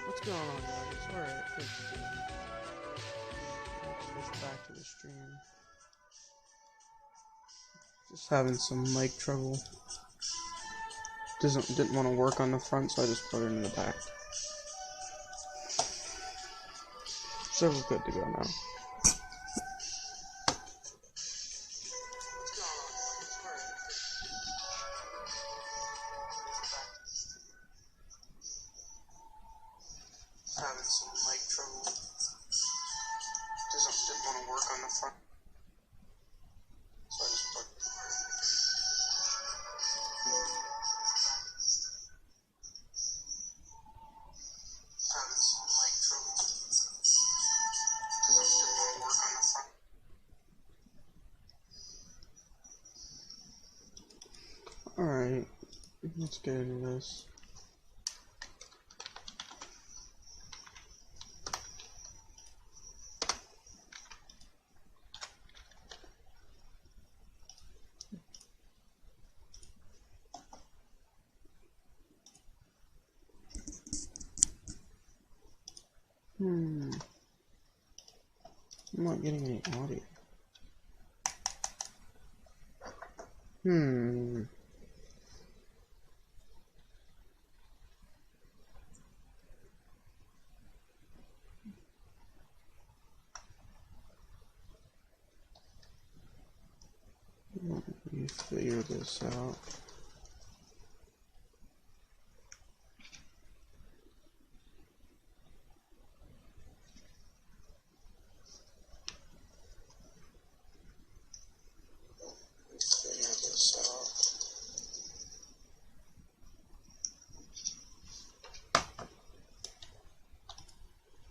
What's going on, guys? Alright, let's switch back to the stream. Just having some mic trouble. Didn't want to work on the front, so I just put it in the back. So we're good to go now. Having some mic trouble. Didn't want to work on the front, so I just put having some mic trouble. Didn't want to work on the front. Alright, let's get into this. I'm not getting any audio. Hmm. Let me figure this out.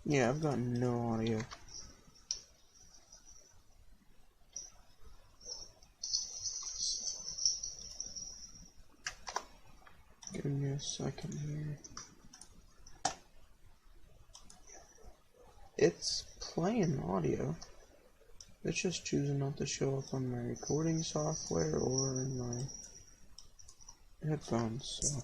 Yeah, I've got no audio. Give me a second here. It's playing audio. It's just choosing not to show up on my recording software or in my headphones, so.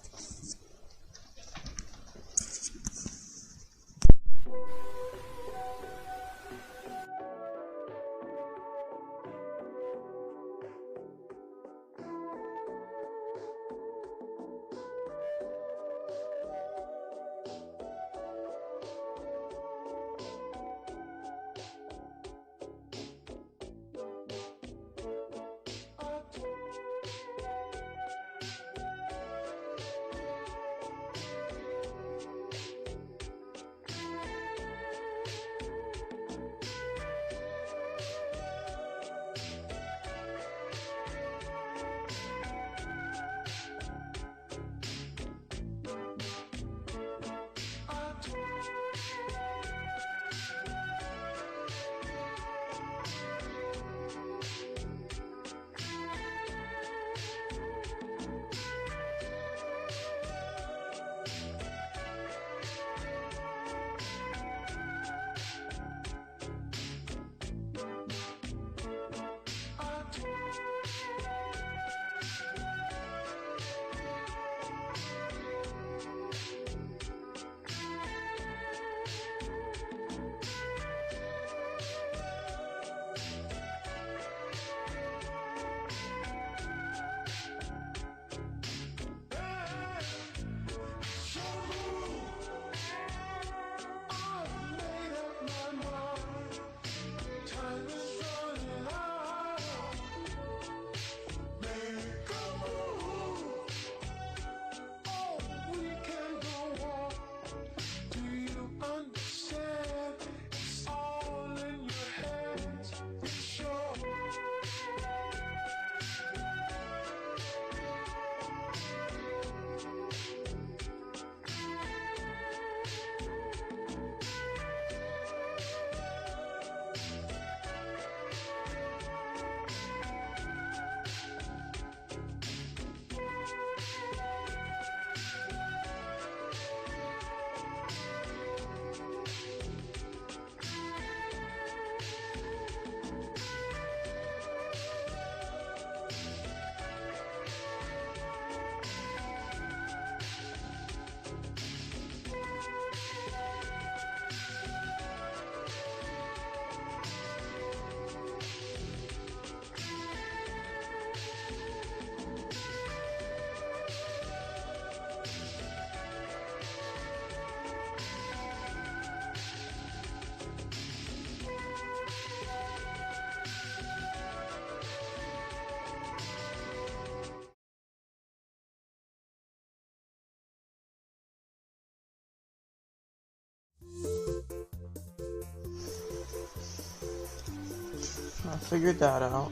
I figured that out.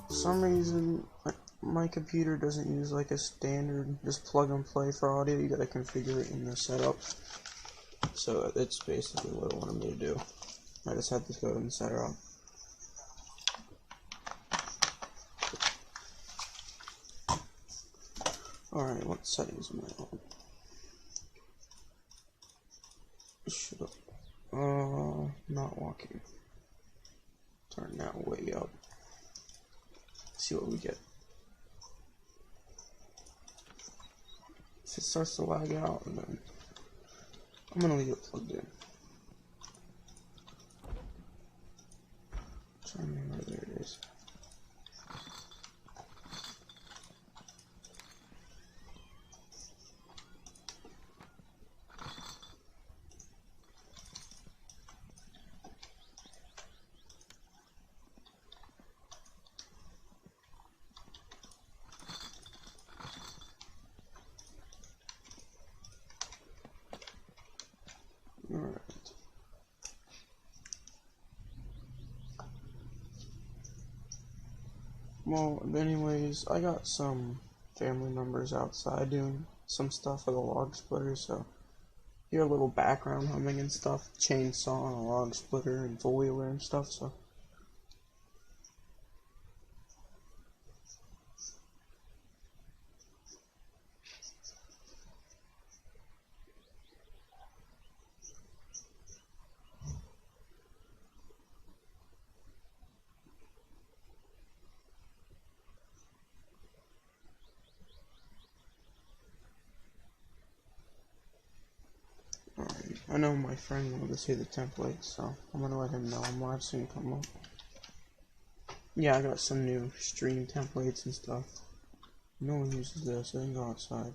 For some reason, my computer doesn't use like a standard just plug and play for audio. You gotta configure it in the setup. So that's basically what it wanted me to do. I just had to go and set her up. Alright, what settings am I on? Shut up. Not walking. Turn that way up. See what we get. If it starts to lag out, then I'm gonna leave it plugged in. Try to remember, there it is. Well, anyways, I got some family members outside doing some stuff with a log splitter, so hear a little background humming and stuff, chainsaw and a log splitter and four-wheeler and stuff, so. I know my friend wanted to see the template, so I'm gonna let him know I'm live soon. Come up. Yeah, I got some new stream templates and stuff. No one uses this. I can go outside.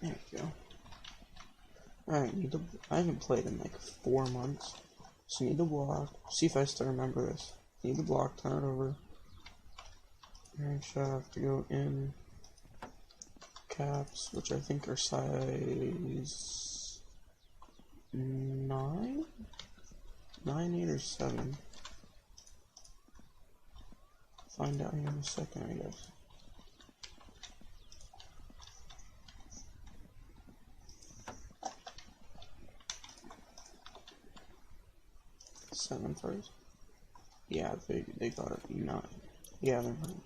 There we go. Alright, I haven't played in like 4 months. So need the block. See if I still remember this. Need the block, turn it over. Iron shaft to go in. Caps, which I think are size 9? 9, 8, or 7. Find out here in a second, I guess. Seven first. Yeah, they got it 9. Yeah, they're 9.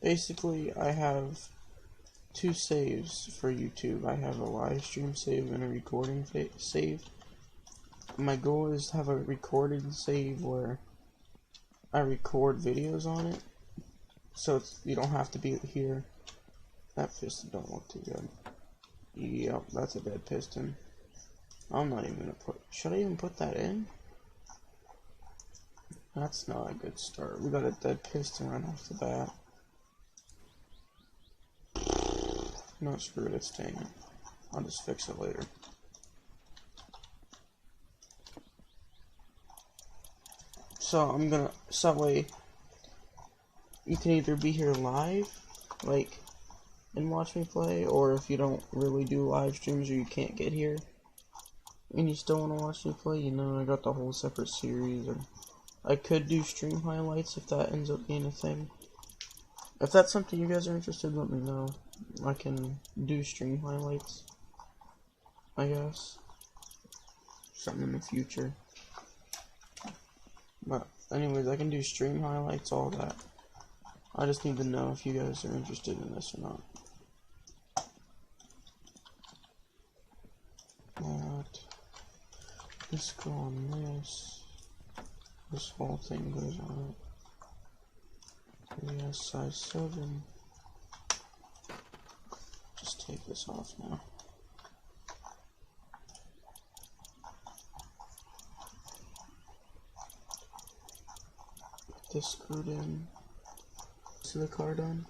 Basically, I have 2 saves for YouTube. I have a live stream save and a recording save. My goal is to have a recorded save where I record videos on it, so you don't have to be here. That piston don't look too good. Yep, that's a dead piston. I'm not even gonna should I even put that in? That's not a good start. We got a dead piston right off the bat. No, screw it, it's staying in. I'll just fix it later. So I'm gonna, so that way you can either be here live, like, and watch me play, or if you don't really do live streams or you can't get here, and you still want to watch me play, you know, I got the whole separate series, or I could do stream highlights if that ends up being a thing. If that's something you guys are interested in, let me know. I can do stream highlights, I guess. Something in the future. But anyways, I can do stream highlights, all that. I just need to know if you guys are interested in this or not. That. Let's go on this. This whole thing goes on it. Yeah, size 7. Just take this off now. Get this screwed in. See the car done?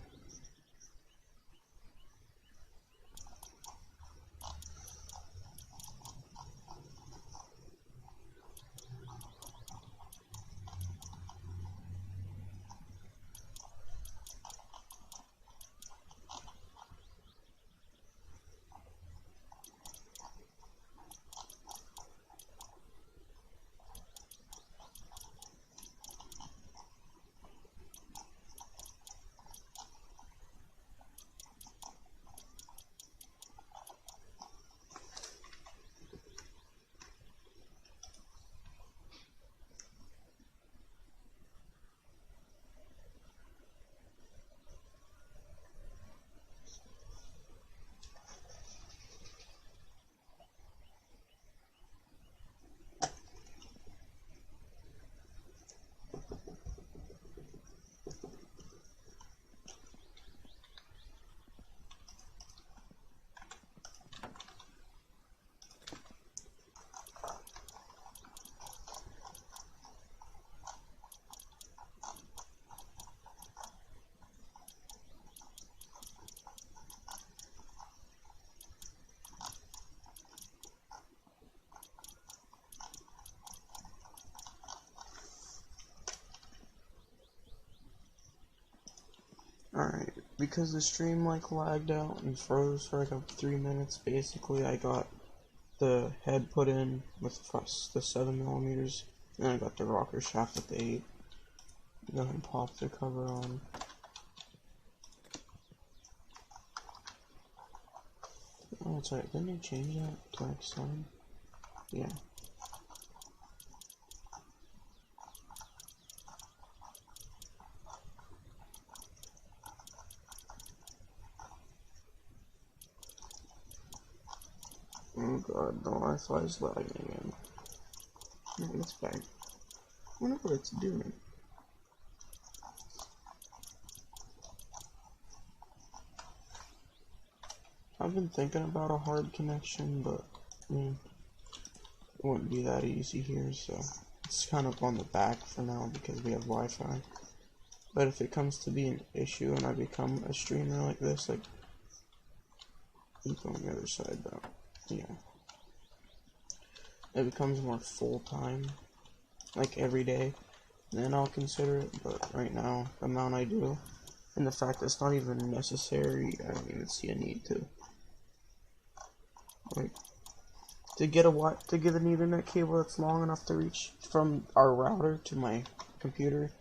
Alright, because the stream like lagged out and froze for like 3 minutes, basically I got the head put in with the 7mm, and I got the rocker shaft with the 8. Go ahead and pop the cover on. Oh, that's right, didn't they change that to like 7? Yeah. Oh god, the Wi-Fi is lagging again. No, it's back. I wonder what it's doing. I've been thinking about a hard connection, but it wouldn't be that easy here, so it's kind of on the back for now because we have Wi-Fi. But if it comes to be an issue and I become a streamer like this, like, on the other side though, yeah, it becomes more full-time, like every day, then I'll consider it. But right now, the amount I do, and the fact that it's not even necessary, I don't even see a need to. Like, to get an Ethernet cable that's long enough to reach from our router to my computer,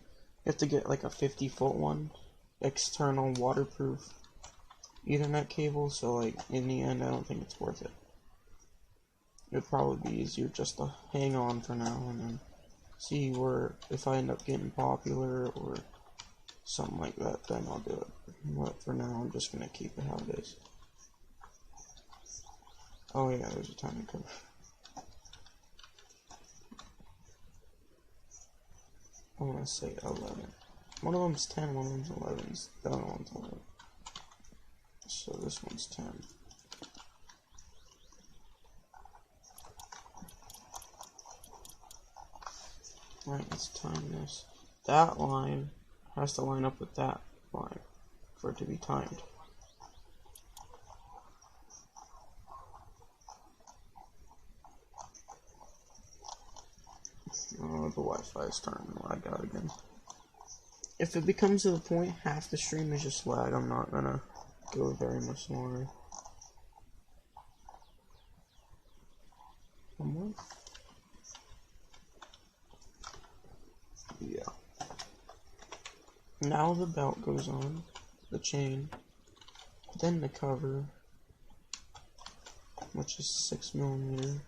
you have to get like a 50-foot one, external waterproof Ethernet cable. So like in the end, I don't think it's worth it. It'd probably be easier just to hang on for now and then see where, if I end up getting popular or something like that, then I'll do it. But for now, I'm just gonna keep it how it is. Oh yeah, there's a timing cover. I want to say 11. One of them's 10, one of them's 11. The other one's 11. So this one's 10. Right, let's time this. That line has to line up with that line for it to be timed. Oh, the Wi-Fi is starting to lag out again. If it becomes to the point half the stream is just lag, I'm not gonna go very much longer. One more? Yeah. Now the belt goes on, the chain, then the cover, which is 6mm.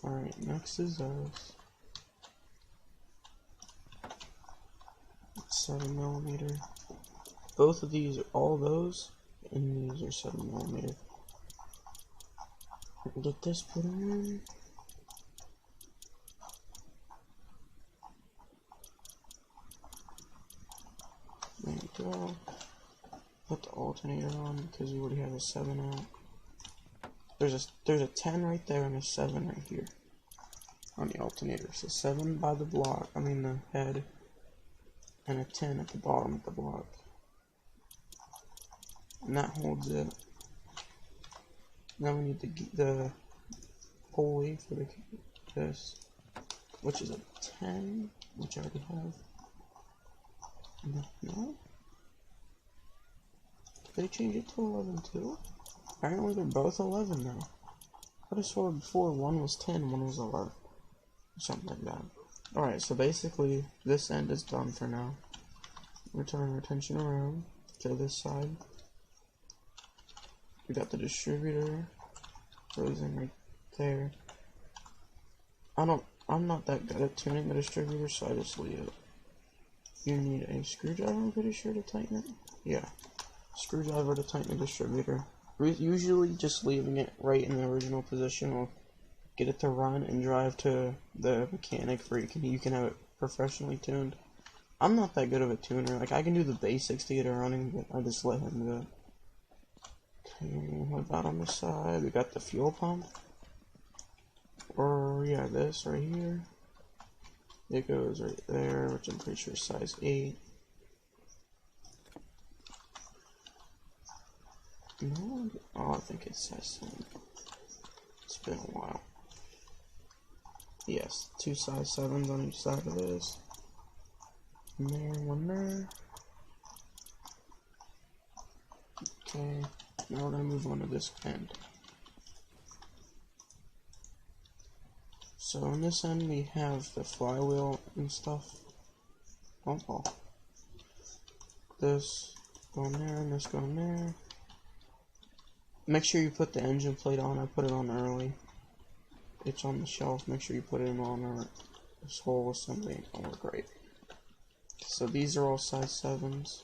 Alright, next is us. 7mm. Both of these, all those, and these are 7mm. Get this put on. There we go. Put the alternator on because we already have a 7 out. There's a 10 right there and a 7 right here on the alternator. So 7 by the block, I mean the head, and a 10 at the bottom of the block. And that holds it. Now we need the pulley for this, which is a 10, which I already have. No? Did they change it to 11 too? Apparently they're both 11 now. I could have sworn before one was 10, one was 11. Or something like that. Alright, so basically this end is done for now. We're turning our attention around to this side. We got the distributor. Goes in right there. I'm not that good at tuning the distributor, so I just leave it. You need a screwdriver, I'm pretty sure, to tighten it. Yeah. Screwdriver to tighten the distributor. Usually just leaving it right in the original position will get it to run and drive to the mechanic for you can have it professionally tuned. I'm not that good of a tuner. Like, I can do the basics to get it running, but I just let him do it. Okay, what about on the side? We got the fuel pump. Or, yeah, this right here. It goes right there, which I'm pretty sure is size 8. No? Oh, I think it's size 7. It's been a while. Yes, 2 size 7s on each side of this. One there, one there. Okay, now we're gonna move on to this end. So on this end we have the flywheel and stuff. Oh. This going there and this going there. Make sure you put the engine plate on. I put it on early. It's on the shelf. Make sure you put it on, or this whole assembly ain't gonna work right. So these are all size 7s.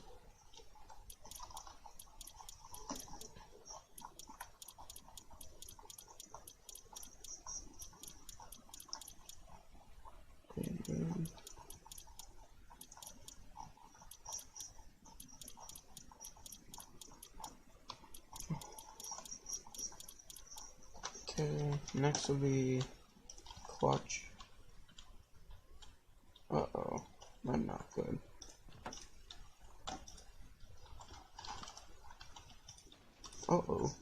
Okay, next will be clutch. Uh-oh, I'm not good. Uh-oh,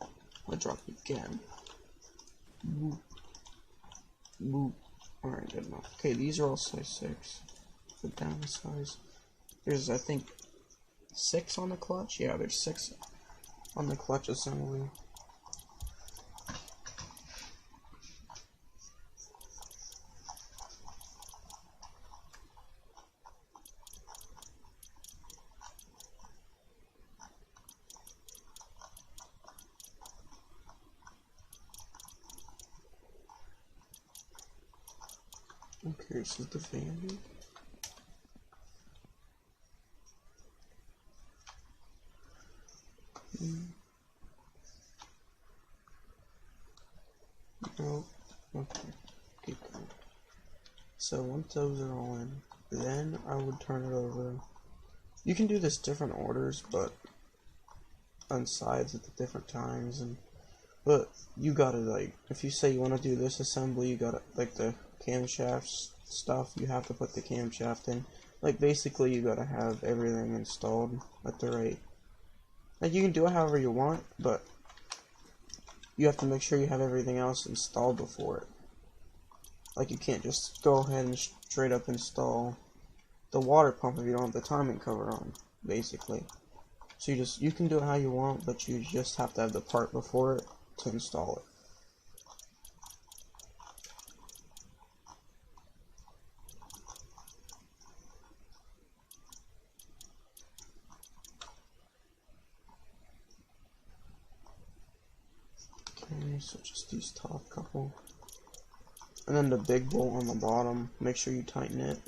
I dropped again. Boop. Boop. Alright, good enough. Okay, these are all size 6. Put down the size. There's, I think, 6 on the clutch? Yeah, there's 6 on the clutch assembly. Okay, this is the fan. No. Okay. Keep going. So once those are all in, then I would turn it over. You can do this different orders, but on sides at the different times, but you gotta, like, if you say you want to do this assembly, you gotta, like, the camshaft stuff, you have to put the camshaft in. Like, basically you gotta have everything installed at the right, like, you can do it however you want, but you have to make sure you have everything else installed before it. Like, you can't just go ahead and straight up install the water pump if you don't have the timing cover on, basically. So you can do it how you want, but you just have to have the part before it to install it. Okay, so just these top couple. And then the big bolt on the bottom, make sure you tighten it.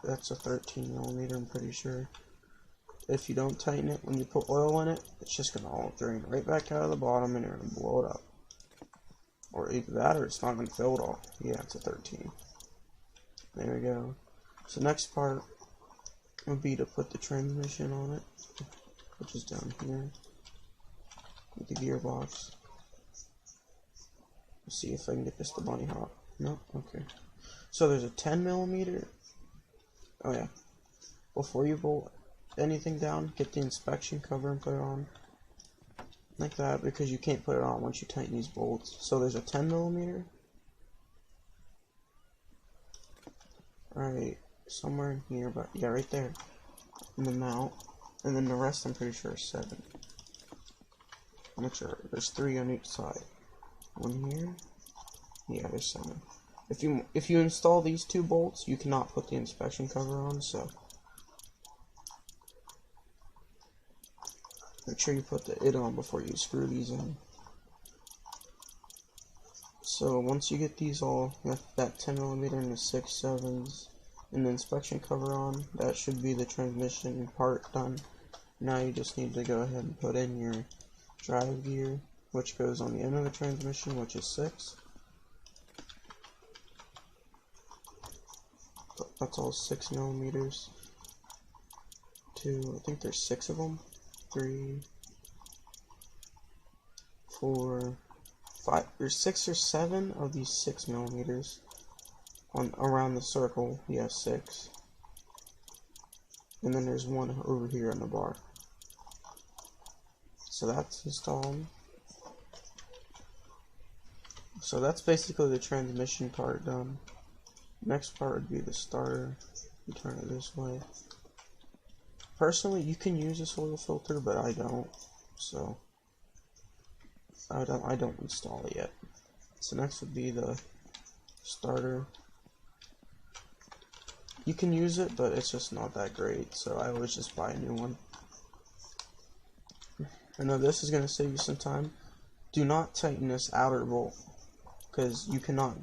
That's a 13mm, I'm pretty sure. If you don't tighten it when you put oil in it, it's just going to all drain right back out of the bottom and you're going to blow it up. Or either that or it's not going to fill it all. Yeah, it's a 13. There we go. So next part would be to put the transmission on it, which is down here with the gearbox. Let's see if I can get this to bunny hop. No? Okay. So there's a 10mm. Oh yeah. Before you bolt anything down, get the inspection cover and put it on. Like that, because you can't put it on once you tighten these bolts. So there's a 10mm. Right, somewhere in here, but yeah, right there. In the mount. And then the rest I'm pretty sure is 7. I'm not sure. There's 3 on each side. One here. Yeah, there's 7. If you install these 2 bolts, you cannot put the inspection cover on, so make sure you put it on before you screw these in. So once you get these all, that 10mm and the 6/7s, and the inspection cover on, that should be the transmission part done. Now you just need to go ahead and put in your drive gear, which goes on the end of the transmission, which is 6. That's all 6mm. I think there's 6 of them. 3, 4, 5. There's 6 or 7 of these 6mm on around the circle. Yeah, 6. And then there's one over here on the bar. So that's installed. So that's basically the transmission part done. Next part would be the starter. You turn it this way. Personally, you can use a soil filter, but I don't. So I don't install it yet. So next would be the starter. You can use it, but it's just not that great, so I always just buy a new one. I know this is going to save you some time. Do not tighten this outer bolt, because you cannot.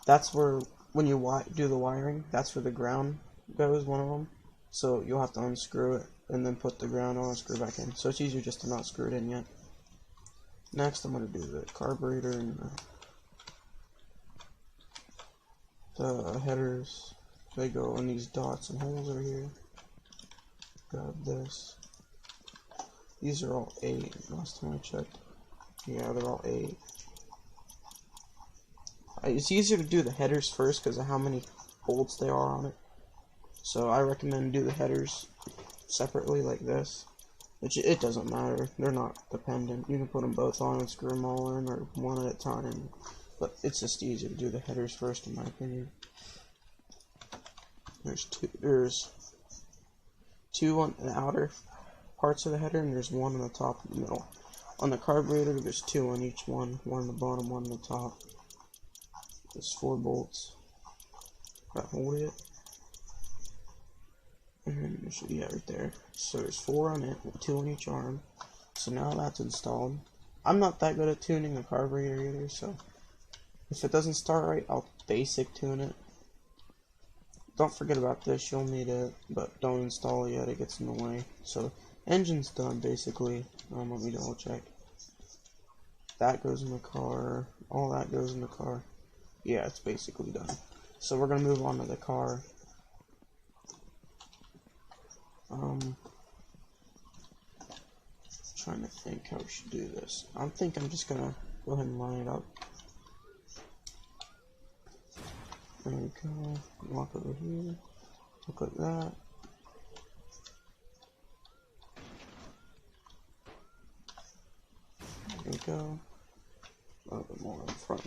That's where, when you do the wiring, that's where the ground goes, one of them. So you'll have to unscrew it, and then put the ground on and screw back in. So it's easier just to not screw it in yet. Next, I'm going to do the carburetor and the headers. They go in these dots and holes over here. Grab this. These are all 8. Last time I checked. Yeah, they're all 8. It's easier to do the headers first because of how many bolts there are on it. So I recommend do the headers separately like this. Which it doesn't matter. They're not dependent. You can put them both on and screw them all in, or one at a time. But it's just easier to do the headers first, in my opinion. There's two on the outer parts of the header, and there's one on the top and the middle. On the carburetor, there's 2 on each one. One on the bottom, one on the top. There's 4 bolts that hold it. And yeah, right there. So there's 4 on it, 2 on each arm. So now that's installed. I'm not that good at tuning the carburetor either, so if it doesn't start right, I'll basic tune it. Don't forget about this, you'll need it, but don't install it yet, it gets in the way. So engine's done basically. Let me double check. That goes in the car, all that goes in the car. Yeah, it's basically done. So we're gonna move on to the car. Trying to think how we should do this. I think I'm just gonna go ahead and line it up. There we go. Walk over here. Look like that. There we go. A little bit more in front.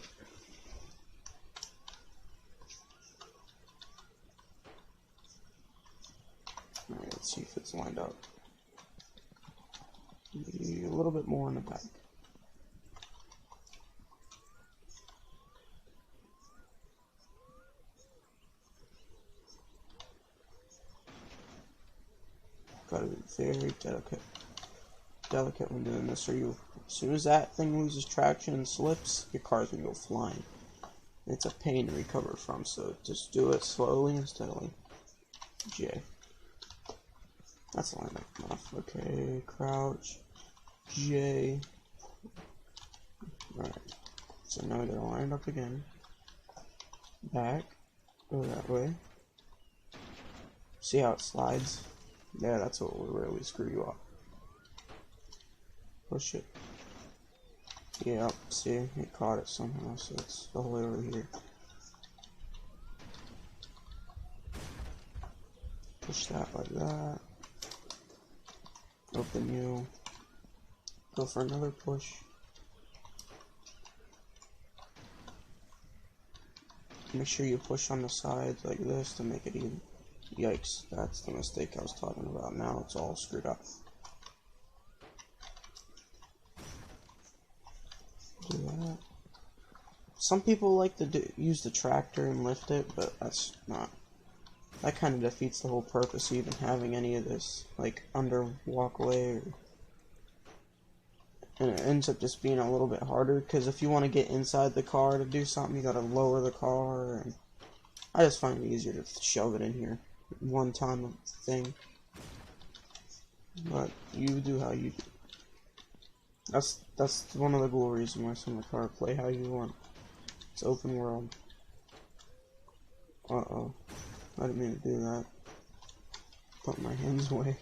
Alright, let's see if it's lined up. Maybe a little bit more in the back. Gotta be very delicate when doing this, or as soon as that thing loses traction and slips, your car's gonna go flying. It's a pain to recover from, so just do it slowly and steadily. J. That's lined up enough. Okay, crouch. J. Alright. So now we gotta line it up again. Back. Go that way. See how it slides? Yeah, that's what will really screw you up. Push it. Yeah, see, it caught it somehow, so it's all the way over here. Push that like that. Open you. Go for another push. Make sure you push on the sides like this to make it even. Yikes, that's the mistake I was talking about. Now it's all screwed up. Do that. Some people like to use the tractor and lift it, but that's not. That kind of defeats the whole purpose of even having any of this, like under walkway or and it ends up just being a little bit harder, because if you want to get inside the car to do something, you gotta lower the car, and I just find it easier to shove it in here. One time thing. But you do how you do. That's one of the glories of my summer car. Play how you want. It's open world. Uh-oh. I didn't mean to do that. Put my hands away.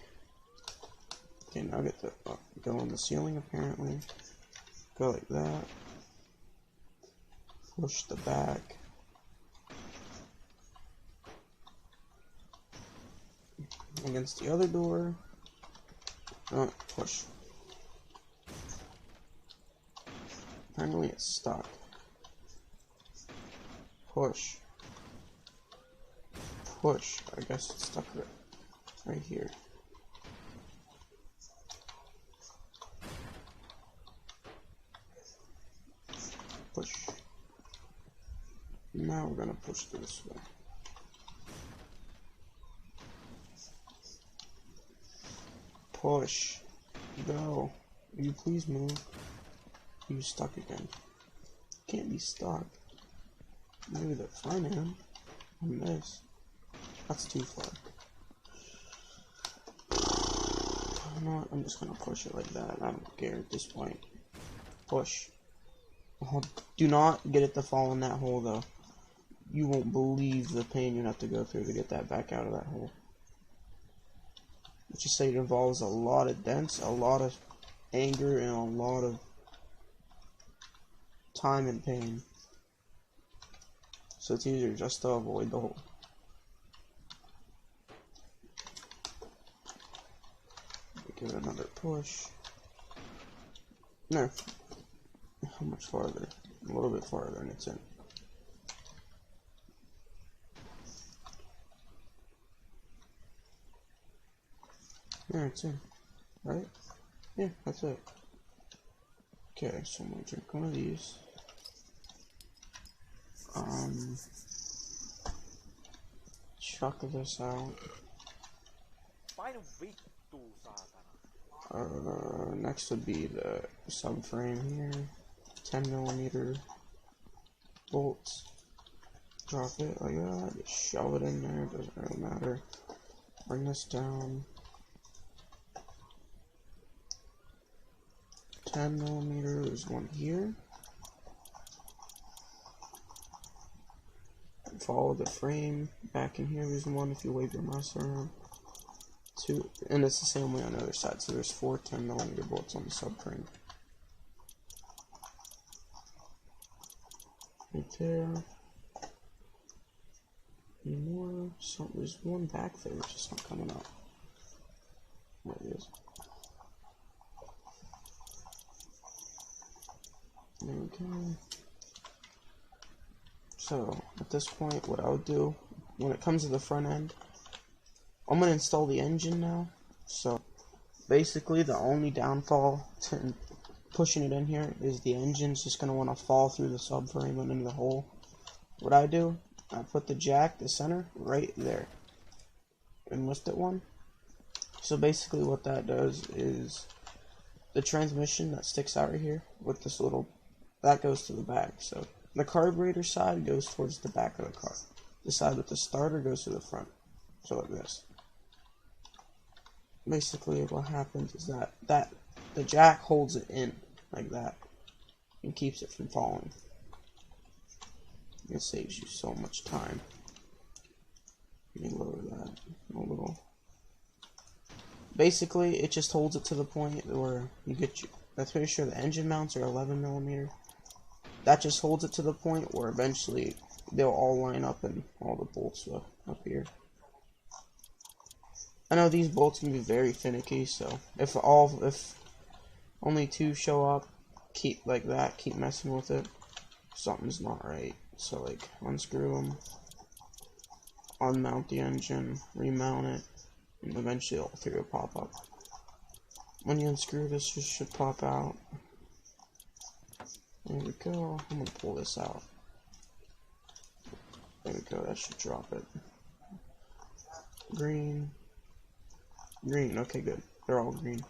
Okay, now I get to go on the ceiling apparently. Go like that. Push the back. Against the other door. Oh, push. Apparently it's stuck. Push. Push. I guess it's stuck right here. Push. Now we're gonna push this way. Push. Go. Will you please move? You stuck again. Can't be stuck. Maybe the front end on this. That's too far. You know what? I'm just gonna push it like that. I don't care at this point. Push. Oh, do not get it to fall in that hole though. You won't believe the pain you have to go through to get that back out of that hole. Let's just say it involves a lot of dents, a lot of anger, and a lot of time and pain. So it's easier just to avoid the hole. Give it another push. No. How much farther? A little bit farther and it's in. There, it's in. Right? Yeah, that's it. Okay, so I'm gonna drink one of these. Chuck this out. Next would be the subframe here. 10mm bolts. Drop it like that. Just shove it in there. Doesn't really matter. Bring this down. 10mm. There's one here. Follow the frame. Back in here, there's one if you wave your mouse around. Two, and it's the same way on the other side. So there's 4 10mm bolts on the subframe. Right there. Any more? So there's one back there, it's just not coming up. There it is. There we go. So at this point, what I would do when it comes to the front end, I'm gonna install the engine now. So basically, the only downfall to pushing it in here is the engine's just gonna want to fall through the subframe and into the hole. What I do, I put the jack, the center, right there, and lift it one. So basically, what that does is the transmission that sticks out right here with this little, that goes to the back. So the carburetor side goes towards the back of the car. The side with the starter goes to the front. So like this. Basically, what happens is that the jack holds it in like that and keeps it from falling. It saves you so much time. Let me lower that a little. Basically, it just holds it to the point where you get you. I'm pretty sure the engine mounts are 11mm. That just holds it to the point where eventually they'll all line up and all the bolts up here. I know these bolts can be very finicky, so if only 2 show up, keep like that, keep messing with it. Something's not right. So like unscrew them, unmount the engine, remount it, and eventually all 3 will pop up. When you unscrew this, it should pop out. There we go. I'm gonna pull this out. There we go. That should drop it. Green. Green. Okay, good. They're all green.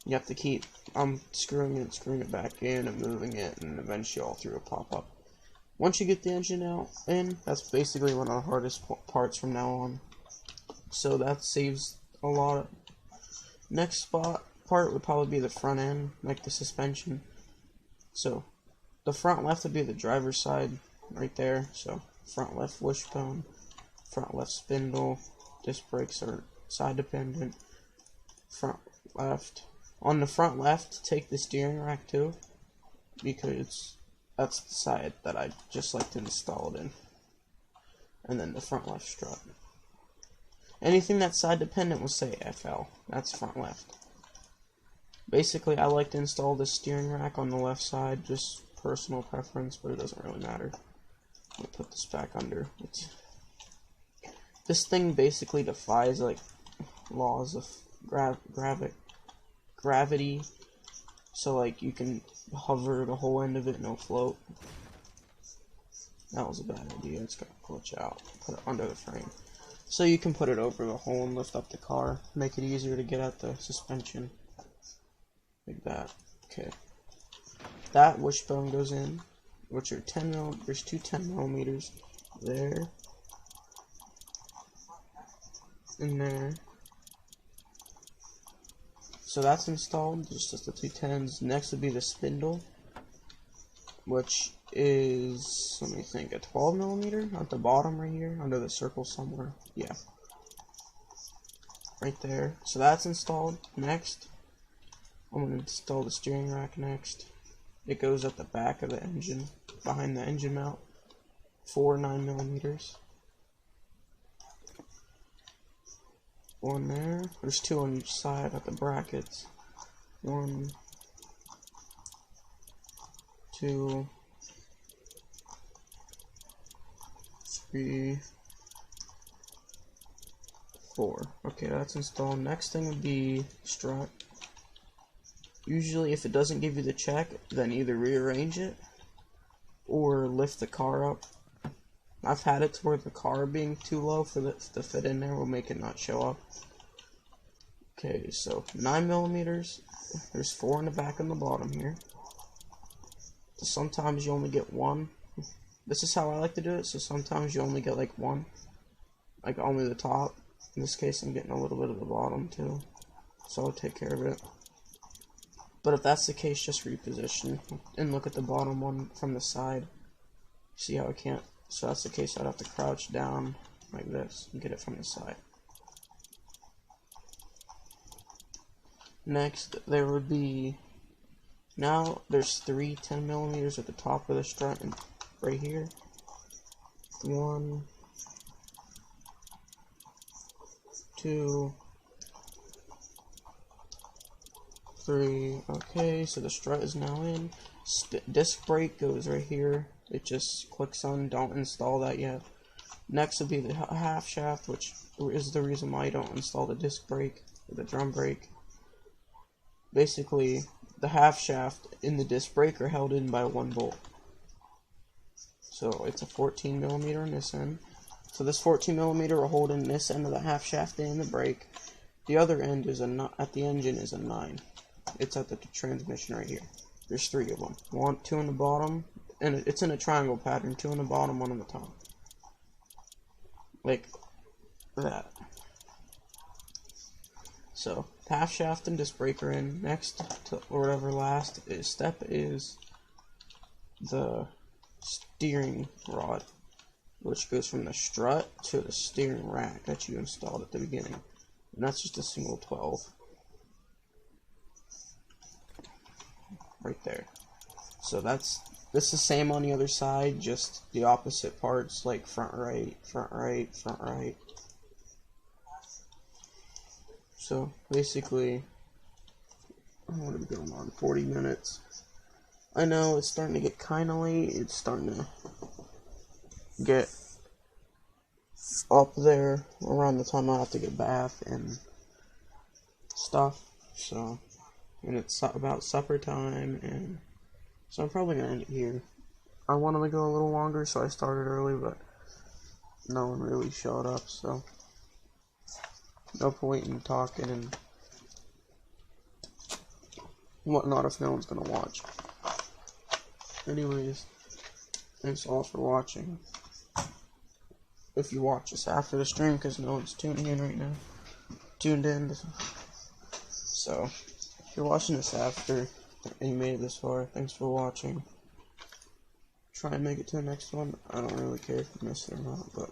You have to keep screwing it back in and moving it, and eventually all three will pop up. Once you get the engine in, that's basically one of the hardest parts from now on. So that saves a lot. Next part would probably be the front end, like the suspension. So the front left would be the driver's side right there. So front left wishbone, front left spindle, disc brakes are side dependent, front left. On the front left, take the steering rack too, because that's the side that I just like to install it in. And then the front left strut. Anything that's side dependent will say FL. That's front left. Basically, I like to install the steering rack on the left side, just personal preference, but it doesn't really matter. I'll put this back under. This thing basically defies like laws of gravity. So like you can hover the whole end of it, no float. That was a bad idea. It's gonna glitch out. Put it under the frame. So you can put it over the hole and lift up the car. Make it easier to get at the suspension. Like that. Okay. That wishbone goes in, which are 10 mil. There's two 10 millimeters there, and there. So that's installed. Just the two 10s. Next would be the spindle, which is, let me think, a 12 millimeter at the bottom right here, under the circle somewhere. Yeah. Right there. So that's installed. Next, I'm going to install the steering rack next. It goes at the back of the engine, behind the engine mount, 4 9 millimeters. One there. There's two on each side at the brackets. 1, 2, 3, 4. Okay, that's installed. Next thing would be strut. Usually, if it doesn't give you the check, then either rearrange it or lift the car up. I've had it to where the car being too low for to fit in there will make it not show up. Okay, so 9 millimeters. There's 4 in the back and the bottom here. So sometimes you only get one. This is how I like to do it. So sometimes you only get like one, like only the top. In this case, I'm getting a little bit of the bottom too, so I'll take care of it. But if that's the case, just reposition and look at the bottom one from the side. See how I can't? So that's the case, I'd have to crouch down like this and get it from the side. Next, there would be, now there's 3 10 millimeters at the top of the strut and right here. 1, 2, 3. Okay, so the strut is now in. Disc brake goes right here. It just clicks on. Don't install that yet. Next would be the half shaft, which is the reason why I don't install the disc brake or the drum brake. Basically, the half shaft and the disc brake are held in by 1 bolt. So it's a 14 millimeter in this end. So this 14 millimeter will hold in this end of the half shaft and the brake. The other end is at the engine is a 9. It's at the transmission right here. There's 3 of them. 2 on the bottom, and it's in a triangle pattern. 2 on the bottom, 1 on the top. Like that. So half shaft and disc brake are in. Next, or whatever last step is the steering rod, which goes from the strut to the steering rack that you installed at the beginning. And that's just a single 12. Right there. So this is the same on the other side, just the opposite parts, like front right, front right, front right. So basically, what are we going on? 40 minutes. I know it's starting to get kind of late. It's starting to get up there around the time I have to get bath and stuff. So, and it's about supper time, and so I'm probably gonna end it here. I wanted to go a little longer, so I started early, but no one really showed up, so no point in talking and whatnot if no one's gonna watch. Anyways, thanks all for watching. If you watch this after the stream, because no one's tuning in right now. So, if you're watching this after and you made it this far, thanks for watching. Try and make it to the next one. I don't really care if you miss it or not, but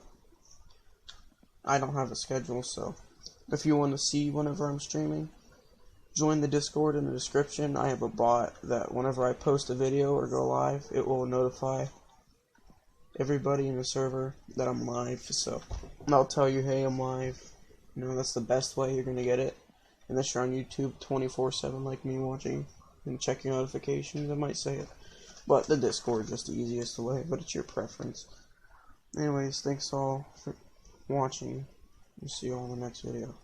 I don't have a schedule, so if you want to see whenever I'm streaming, join the Discord in the description. I have a bot that whenever I post a video or go live, it will notify everybody in the server that I'm live, so I'll tell you, hey, I'm live. You know, that's the best way you're going to get it. Unless you're on YouTube 24/7 like me watching and checking notifications, I might say it. But the Discord is just the easiest way, but it's your preference. Anyways, thanks all for watching. We'll see you all in the next video.